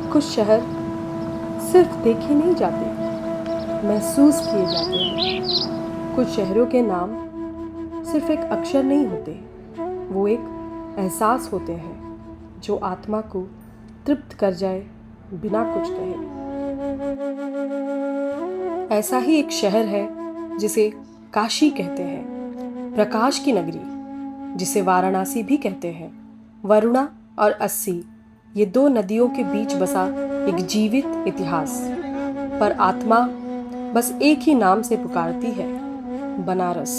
कुछ शहर सिर्फ देखे नहीं जाते, महसूस किए जाते हैं। कुछ शहरों के नाम सिर्फ एक अक्षर नहीं होते, वो एक एहसास होते हैं जो आत्मा को तृप्त कर जाए बिना कुछ कहे। ऐसा ही एक शहर है जिसे काशी कहते हैं, प्रकाश की नगरी, जिसे वाराणसी भी कहते हैं। वरुणा और अस्सी, ये दो नदियों के बीच बसा एक जीवित इतिहास, पर आत्मा बस एक ही नाम से पुकारती है, बनारस।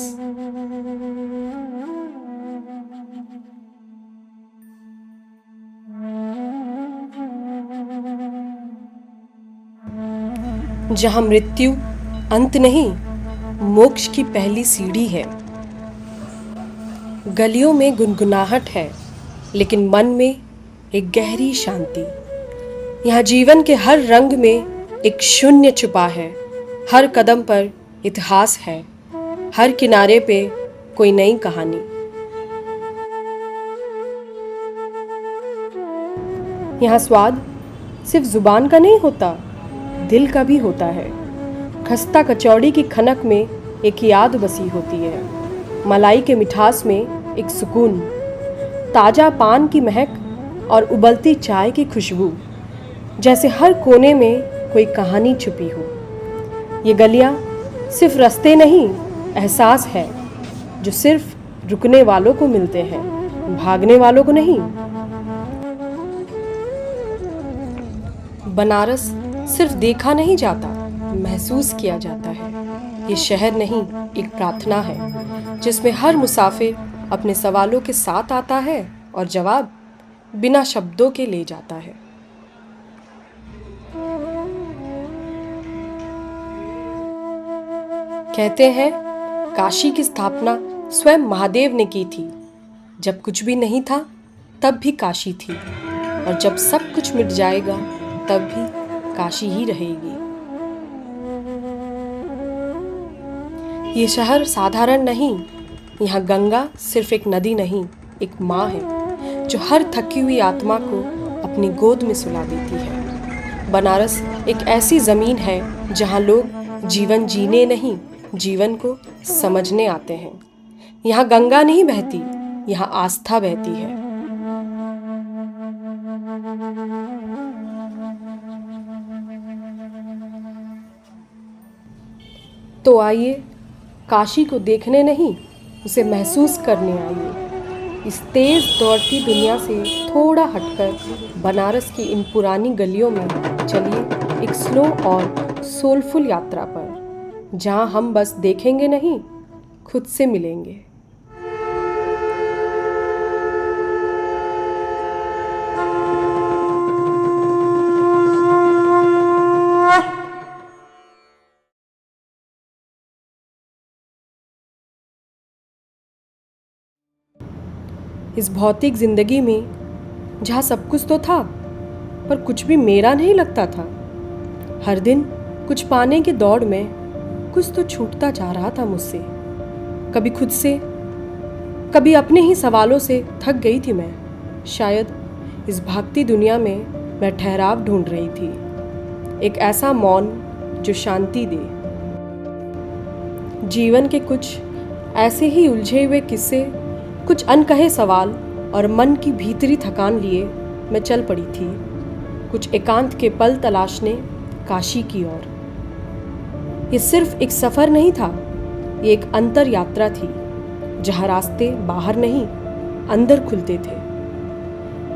जहां मृत्यु अंत नहीं, मोक्ष की पहली सीढ़ी है। गलियों में गुनगुनाहट है, लेकिन मन में एक गहरी शांति। यहाँ जीवन के हर रंग में एक शून्य छुपा है, हर कदम पर इतिहास है, हर किनारे पे कोई नई कहानी। यहाँ स्वाद सिर्फ जुबान का नहीं होता, दिल का भी होता है। खस्ता कचौड़ी की खनक में एक याद बसी होती है, मलाई के मिठास में एक सुकून, ताजा पान की महक और उबलती चाय की खुशबू, जैसे हर कोने में कोई कहानी छुपी हो। ये गलियां सिर्फ रास्ते नहीं, एहसास है जो सिर्फ रुकने वालों को मिलते हैं, भागने वालों को नहीं। बनारस सिर्फ देखा नहीं जाता, महसूस किया जाता है। ये शहर नहीं, एक प्रार्थना है जिसमें हर मुसाफिर अपने सवालों के साथ आता है और जवाब बिना शब्दों के ले जाता है। कहते हैं काशी की स्थापना स्वयं महादेव ने की थी। जब कुछ भी नहीं था तब भी काशी थी, और जब सब कुछ मिट जाएगा तब भी काशी ही रहेगी। ये शहर साधारण नहीं, यहाँ गंगा सिर्फ एक नदी नहीं, एक माँ है जो हर थकी हुई आत्मा को अपनी गोद में सुला देती है। बनारस एक ऐसी ज़मीन है जहाँ लोग जीवन जीने नहीं, जीवन को समझने आते हैं। यहाँ गंगा नहीं बहती, यहाँ आस्था बहती है। तो आइए काशी को देखने नहीं, उसे महसूस करने आइए। इस तेज दौड़ती दुनिया से थोड़ा हटकर बनारस की इन पुरानी गलियों में चलिए एक स्लो और सोलफुल यात्रा पर, जहां हम बस देखेंगे नहीं, खुद से मिलेंगे। इस भौतिक जिंदगी में जहाँ सब कुछ तो था, पर कुछ भी मेरा नहीं लगता था। हर दिन कुछ पाने की दौड़ में कुछ तो छूटता जा रहा था मुझसे। कभी खुद से, कभी अपने ही सवालों से थक गई थी मैं। शायद इस भागती दुनिया में मैं ठहराव ढूंढ रही थी, एक ऐसा मौन जो शांति दे। जीवन के कुछ ऐसे ही उलझे हुए किस्से, कुछ अनकहे सवाल और मन की भीतरी थकान लिए मैं चल पड़ी थी, कुछ एकांत के पल तलाशने काशी की ओर। ये सिर्फ एक सफ़र नहीं था, ये एक अंतर यात्रा थी, जहाँ रास्ते बाहर नहीं अंदर खुलते थे,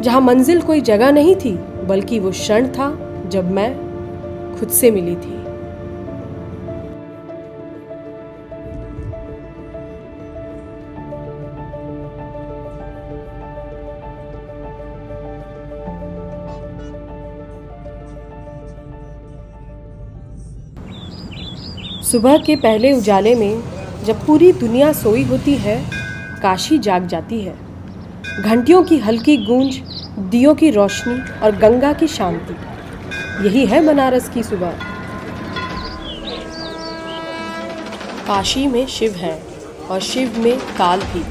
जहाँ मंजिल कोई जगह नहीं थी, बल्कि वो क्षण था जब मैं खुद से मिली थी। सुबह के पहले उजाले में जब पूरी दुनिया सोई होती है, काशी जाग जाती है। घंटियों की हल्की गूंज, दियों की रोशनी और गंगा की शांति, यही है बनारस की सुबह। काशी में शिव है और शिव में काल भी,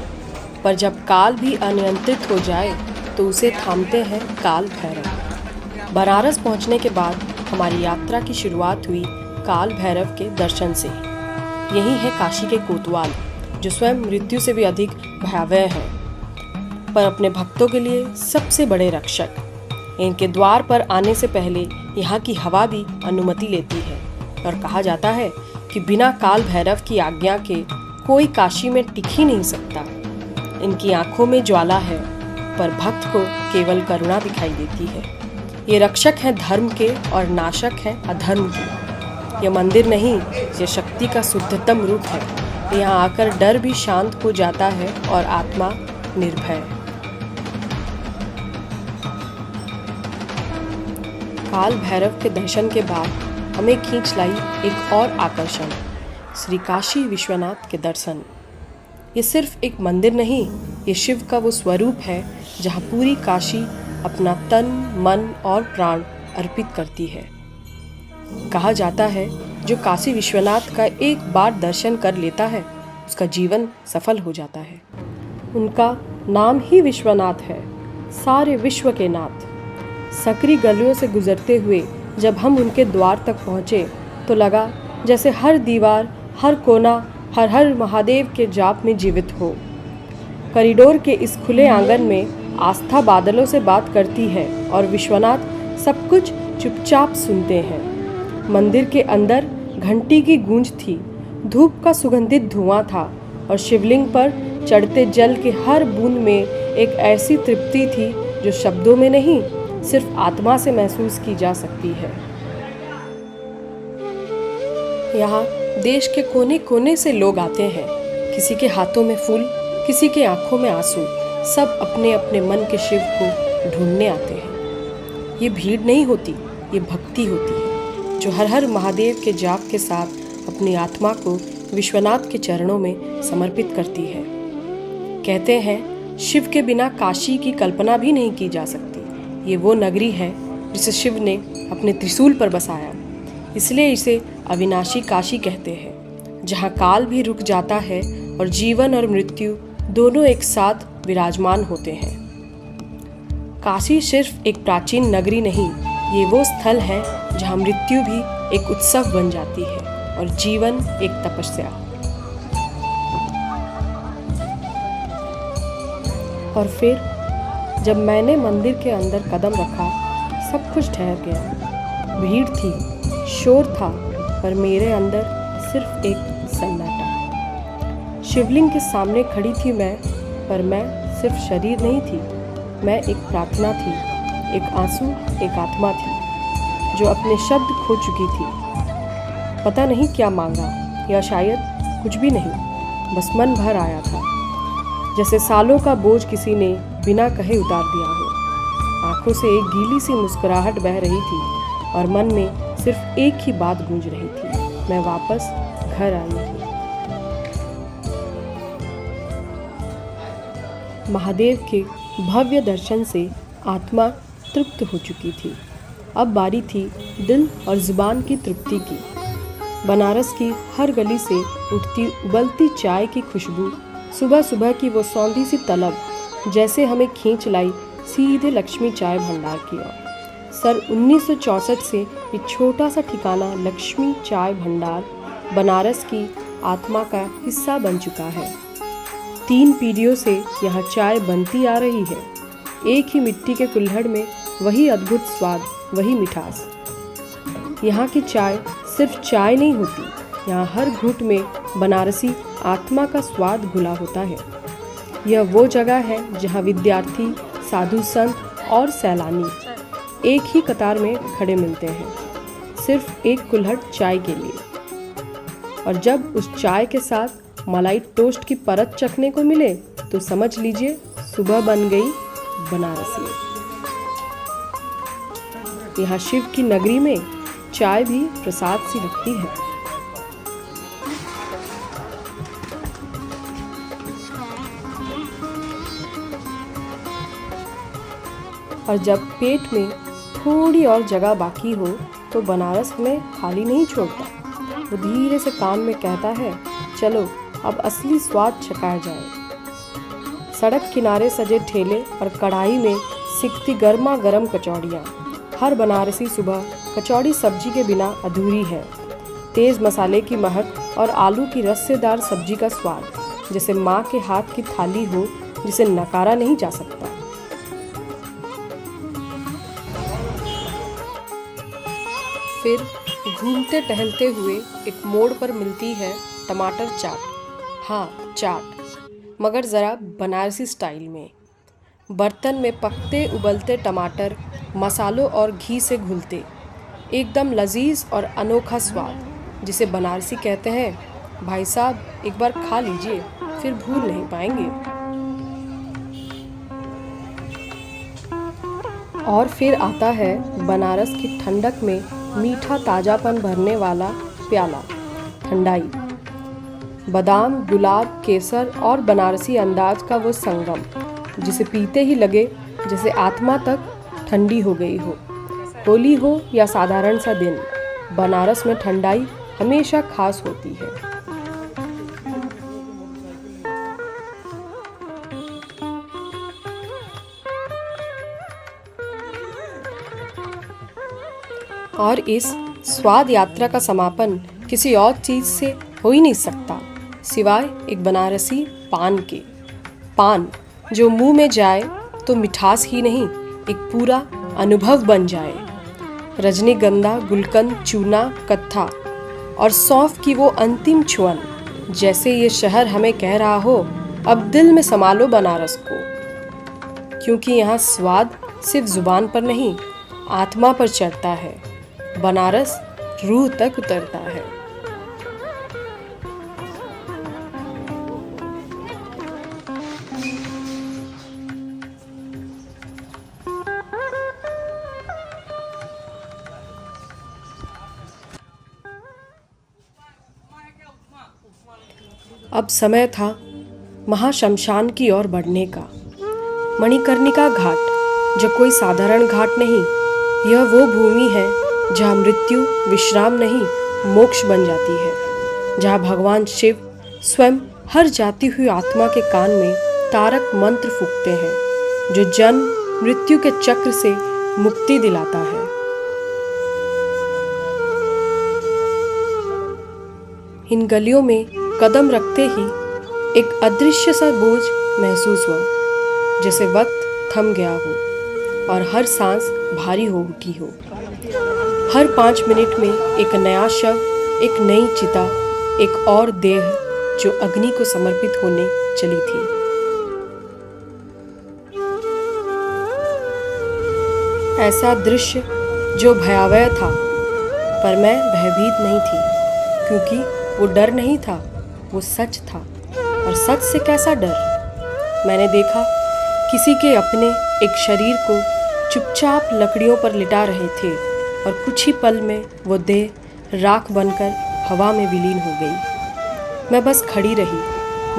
पर जब काल भी अनियंत्रित हो जाए तो उसे थामते हैं काल भैरव। बनारस पहुंचने के बाद हमारी यात्रा की शुरुआत हुई काल भैरव के दर्शन से। यही है काशी के कोतवाल, जो स्वयं मृत्यु से भी अधिक भयावह है, पर अपने भक्तों के लिए सबसे बड़े रक्षक। इनके द्वार पर आने से पहले यहाँ की हवा भी अनुमति लेती है और कहा जाता है कि बिना काल भैरव की आज्ञा के कोई काशी में टिक ही नहीं सकता। इनकी आंखों में ज्वाला है, पर भक्त को केवल करुणा दिखाई देती है। ये रक्षक हैं धर्म के और नाशक हैं अधर्म के। यह मंदिर नहीं, ये शक्ति का शुद्धतम रूप है। यहाँ आकर डर भी शांत हो जाता है और आत्मा निर्भय। काल भैरव के दर्शन के बाद हमें खींच लाई एक और आकर्षण, श्री काशी विश्वनाथ के दर्शन। ये सिर्फ एक मंदिर नहीं, ये शिव का वो स्वरूप है जहाँ पूरी काशी अपना तन, मन और प्राण अर्पित करती है। कहा जाता है जो काशी विश्वनाथ का एक बार दर्शन कर लेता है, उसका जीवन सफल हो जाता है। उनका नाम ही विश्वनाथ है, सारे विश्व के नाथ। सकरी गलियों से गुजरते हुए जब हम उनके द्वार तक पहुँचे तो लगा जैसे हर दीवार, हर कोना हर हर महादेव के जाप में जीवित हो। कॉरिडोर के इस खुले आंगन में आस्था बादलों से बात करती है और विश्वनाथ सब कुछ चुपचाप सुनते हैं। मंदिर के अंदर घंटी की गूंज थी, धूप का सुगंधित धुआं था और शिवलिंग पर चढ़ते जल के हर बूंद में एक ऐसी तृप्ति थी जो शब्दों में नहीं, सिर्फ आत्मा से महसूस की जा सकती है। यहाँ देश के कोने कोने से लोग आते हैं, किसी के हाथों में फूल, किसी के आंखों में आंसू, सब अपने अपने मन के शिव को ढूंढने आते हैं। ये भीड़ नहीं होती, ये भक्ति होती है जो हर हर महादेव के जाप के साथ अपनी आत्मा को विश्वनाथ के चरणों में समर्पित करती है। कहते हैं शिव के बिना काशी की कल्पना भी नहीं की जा सकती। ये वो नगरी है जिसे शिव ने अपने त्रिशूल पर बसाया, इसलिए इसे अविनाशी काशी कहते हैं, जहाँ काल भी रुक जाता है और जीवन और मृत्यु दोनों एक साथ विराजमान होते हैं। काशी सिर्फ एक प्राचीन नगरी नहीं, ये वो स्थल है जहाँ मृत्यु भी एक उत्सव बन जाती है और जीवन एक तपस्या। और फिर जब मैंने मंदिर के अंदर कदम रखा, सब कुछ ठहर गया। भीड़ थी, शोर था, पर मेरे अंदर सिर्फ एक सन्नाटा। शिवलिंग के सामने खड़ी थी मैं, पर मैं सिर्फ शरीर नहीं थी, मैं एक प्रार्थना थी, एक आंसू, एक आत्मा थी जो अपने शब्द खो चुकी थी। पता नहीं क्या मांगा, या शायद कुछ भी नहीं, बस मन भर आया था, जैसे सालों का बोझ किसी ने बिना कहे उतार दिया हो। आंखों से एक गीली सी मुस्कुराहट बह रही थी और मन में सिर्फ एक ही बात गूंज रही थी, मैं वापस घर आई हूँ। महादेव के भव्य दर्शन से आत्मा तृप्त हो चुकी थी। अब बारी थी दिल और जुबान की तृप्ति की। बनारस की हर गली से उठती उबलती चाय की खुशबू, सुबह सुबह की वो सौंधी सी तलब जैसे हमें खींच लाई सीधे लक्ष्मी चाय भंडार की ओर। सन 1964 से ये छोटा सा ठिकाना लक्ष्मी चाय भंडार बनारस की आत्मा का हिस्सा बन चुका है। 3 पीढ़ियों से यहाँ चाय बनती आ रही है। एक ही मिट्टी के कुल्हड़ में वही अद्भुत स्वाद, वही मिठास। यहाँ की चाय सिर्फ चाय नहीं होती, यहाँ हर घूंट में बनारसी आत्मा का स्वाद घुला होता है। यह वो जगह है जहाँ विद्यार्थी, साधु संत और सैलानी एक ही कतार में खड़े मिलते हैं, सिर्फ एक कुल्हड़ चाय के लिए। और जब उस चाय के साथ मलाई टोस्ट की परत चखने को मिले तो समझ लीजिए सुबह बन गई बनारसी। यहाँ शिव की नगरी में चाय भी प्रसाद सी लगती है। और जब पेट में थोड़ी और जगह बाकी हो तो बनारस हमें खाली नहीं छोड़ता। वो धीरे से कान में कहता है, चलो अब असली स्वाद चखाया जाए। सड़क किनारे सजे ठेले और कढ़ाई में सिकती गर्मा गर्म कचौड़ियाँ, हर बनारसी सुबह कचौड़ी सब्जी के बिना अधूरी है। तेज़ मसाले की महक और आलू की रस्सेदार सब्जी का स्वाद, जैसे माँ के हाथ की थाली हो जिसे नकारा नहीं जा सकता। फिर घूमते टहलते हुए एक मोड़ पर मिलती है टमाटर चाट। हाँ, चाट, मगर ज़रा बनारसी स्टाइल में। बर्तन में पकते उबलते टमाटर मसालों और घी से घुलते, एकदम लजीज और अनोखा स्वाद, जिसे बनारसी कहते हैं भाई साहब एक बार खा लीजिए, फिर भूल नहीं पाएंगे। और फिर आता है बनारस की ठंडक में मीठा ताजापन भरने वाला प्याला, ठंडाई। बादाम, गुलाब, केसर और बनारसी अंदाज का वो संगम, जिसे पीते ही लगे जैसे आत्मा तक ठंडी हो गई हो। होली हो या साधारण सा दिन, बनारस में ठंडाई हमेशा खास होती है। और इस स्वाद यात्रा का समापन किसी और चीज़ से हो ही नहीं सकता सिवाय एक बनारसी पान के। पान जो मुंह में जाए तो मिठास ही नहीं, एक पूरा अनुभव बन जाए। रजनीगंधा, गुलकंद, चूना, कत्था और सौंफ की वो अंतिम छुअन, जैसे ये शहर हमें कह रहा हो अब दिल में समा लो बनारस को। क्योंकि यहाँ स्वाद सिर्फ जुबान पर नहीं, आत्मा पर चढ़ता है। बनारस रूह तक उतरता है। अब समय था महाशमशान की ओर बढ़ने का। मणिकर्णिका घाट जो कोई साधारण घाट नहीं, यह वो भूमि है जहाँ मृत्यु विश्राम नहीं मोक्ष बन जाती है, जहाँ भगवान शिव स्वयं हर जाती हुई आत्मा के कान में तारक मंत्र फूंकते हैं, जो जन्म मृत्यु के चक्र से मुक्ति दिलाता है। इन गलियों में कदम रखते ही एक अदृश्य सा बोझ महसूस हुआ, जैसे वक्त थम गया हो और हर सांस भारी हो उठी हो। हर 5 मिनट में एक नया शव, एक नई चिता, एक और देह जो अग्नि को समर्पित होने चली थी। ऐसा दृश्य जो भयावह था, पर मैं भयभीत नहीं थी, क्योंकि वो डर नहीं था, वो सच था। और सच से कैसा डर? मैंने देखा किसी के अपने एक शरीर को चुपचाप लकड़ियों पर लिटा रहे थे और कुछ ही पल में वो देह राख बनकर हवा में विलीन हो गई। मैं बस खड़ी रही,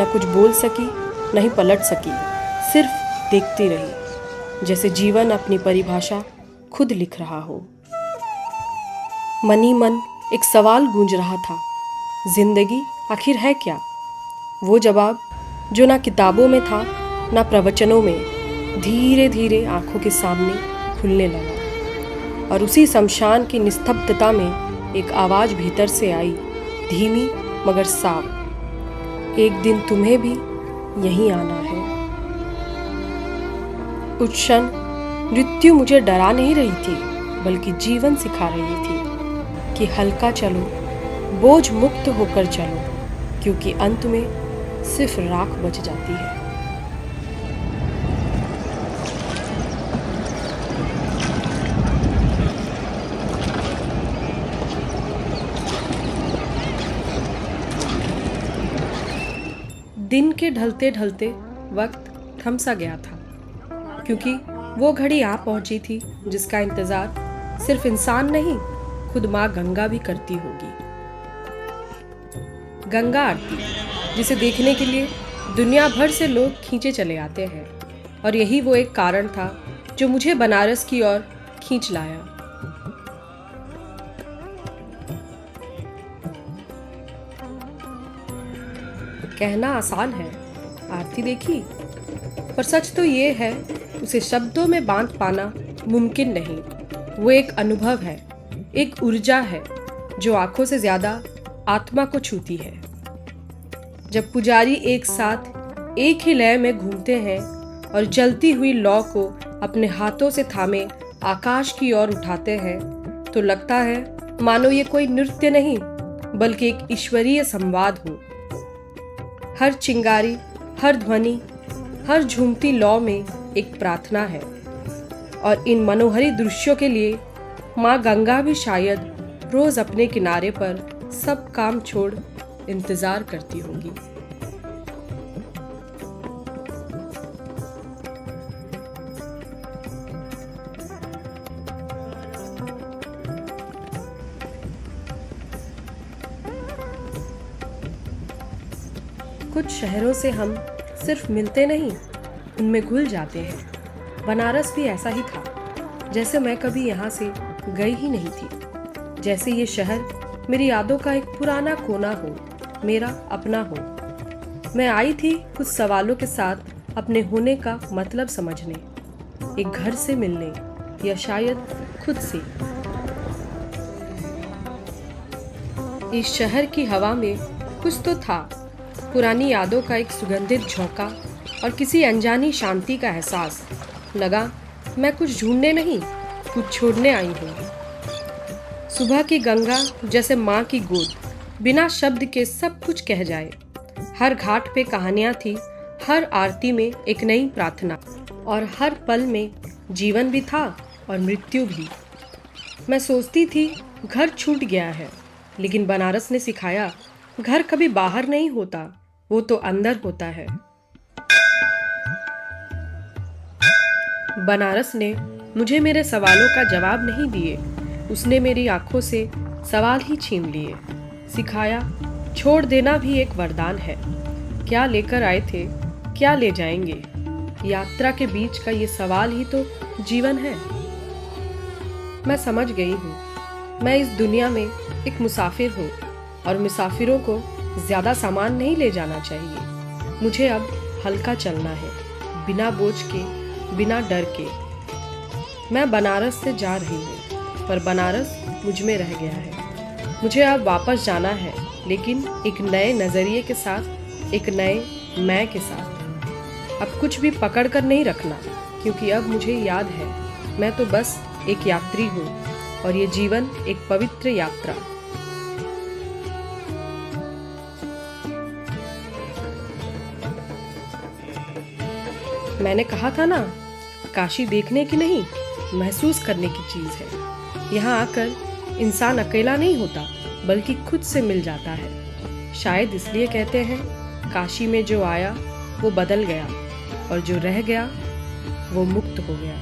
न कुछ बोल सकी, न ही पलट सकी, सिर्फ देखती रही, जैसे जीवन अपनी परिभाषा खुद लिख रहा हो। मनी मन एक सवाल गूंज रहा था, जिंदगी आखिर है क्या? वो जवाब जो ना किताबों में था ना प्रवचनों में, धीरे धीरे आंखों के सामने खुलने लगा। और उसी शमशान की निस्तब्धता में एक आवाज़ भीतर से आई, धीमी मगर साफ, एक दिन तुम्हें भी यहीं आना है। उस क्षण मृत्यु मुझे डरा नहीं रही थी, बल्कि जीवन सिखा रही थी कि हल्का चलो, बोझ मुक्त होकर चलो, क्योंकि अंत में सिर्फ राख बच जाती है। दिन के ढलते ढलते वक्त थम सा गया था, क्योंकि वो घड़ी आ पहुंची थी जिसका इंतजार सिर्फ इंसान नहीं, खुद माँ गंगा भी करती होगी। गंगा आरती, जिसे देखने के लिए दुनिया भर से लोग खींचे चले आते हैं, और यही वो एक कारण था जो मुझे बनारस की ओर खींच लाया। कहना आसान है, आरती देखी, पर सच तो ये है उसे शब्दों में बांध पाना मुमकिन नहीं। वो एक अनुभव है, एक ऊर्जा है जो आंखों से ज्यादा आत्मा को छूती है। जब पुजारी एक साथ एक ही लय में घूमते हैं और जलती हुई लौ को अपने हाथों से थामे आकाश की ओर उठाते हैं, तो लगता है मानो ये कोई नृत्य नहीं बल्कि एक ईश्वरीय संवाद हो। हर चिंगारी, हर ध्वनि, हर झूमती लौ में एक प्रार्थना है। और इन मनोहरी दृश्यों के लिए माँ गंगा भी शायद रोज अपने किनारे पर सब काम छोड़ इंतजार करती होगी। कुछ शहरों से हम सिर्फ मिलते नहीं, उनमें घुल जाते हैं। बनारस भी ऐसा ही था, जैसे मैं कभी यहाँ से गई ही नहीं थी, जैसे ये शहर मेरी यादों का एक पुराना कोना हो, मेरा अपना हो। मैं आई थी कुछ सवालों के साथ अपने होने का मतलब समझने, एक घर से मिलने या शायद खुद से। इस शहर की हवा में कुछ तो था, पुरानी यादों का एक सुगंधित झोंका और किसी अनजानी शांति का एहसास। लगा मैं कुछ ढूंढने नहीं, कुछ छोड़ने आई हूँ। सुबह की गंगा जैसे माँ की गोद, बिना शब्द के सब कुछ कह जाए। हर घाट पे कहानियाँ थी, हर आरती में एक नई प्रार्थना, और हर पल में जीवन भी था और मृत्यु भी। मैं सोचती थी घर छूट गया है, लेकिन बनारस ने सिखाया घर कभी बाहर नहीं होता, वो तो अंदर होता है। बनारस ने मुझे मेरे सवालों का जवाब नहीं दिए, उसने मेरी आंखों से सवाल ही छीन लिए। सिखाया छोड़ देना भी एक वरदान है। क्या लेकर आए थे, क्या ले जाएंगे, यात्रा के बीच का ये सवाल ही तो जीवन है। मैं समझ गई हूँ, मैं इस दुनिया में एक मुसाफिर हूँ और मुसाफिरों को ज्यादा सामान नहीं ले जाना चाहिए। मुझे अब हल्का चलना है, बिना बोझ के, बिना डर के। मैं बनारस से जा रही हूँ, पर बनारस मुझ में रह गया है। मुझे अब वापस जाना है, लेकिन एक नए नजरिए के साथ, एक नए मैं के साथ। अब कुछ भी पकड़ कर नहीं रखना, क्योंकि अब मुझे याद है मैं तो बस एक यात्री हूँ और ये जीवन एक पवित्र यात्रा। मैंने कहा था ना, काशी देखने की नहीं, महसूस करने की चीज है। यहाँ आकर इंसान अकेला नहीं होता, बल्कि खुद से मिल जाता है। शायद इसलिए कहते हैं काशी में जो आया वो बदल गया, और जो रह गया वो मुक्त हो गया।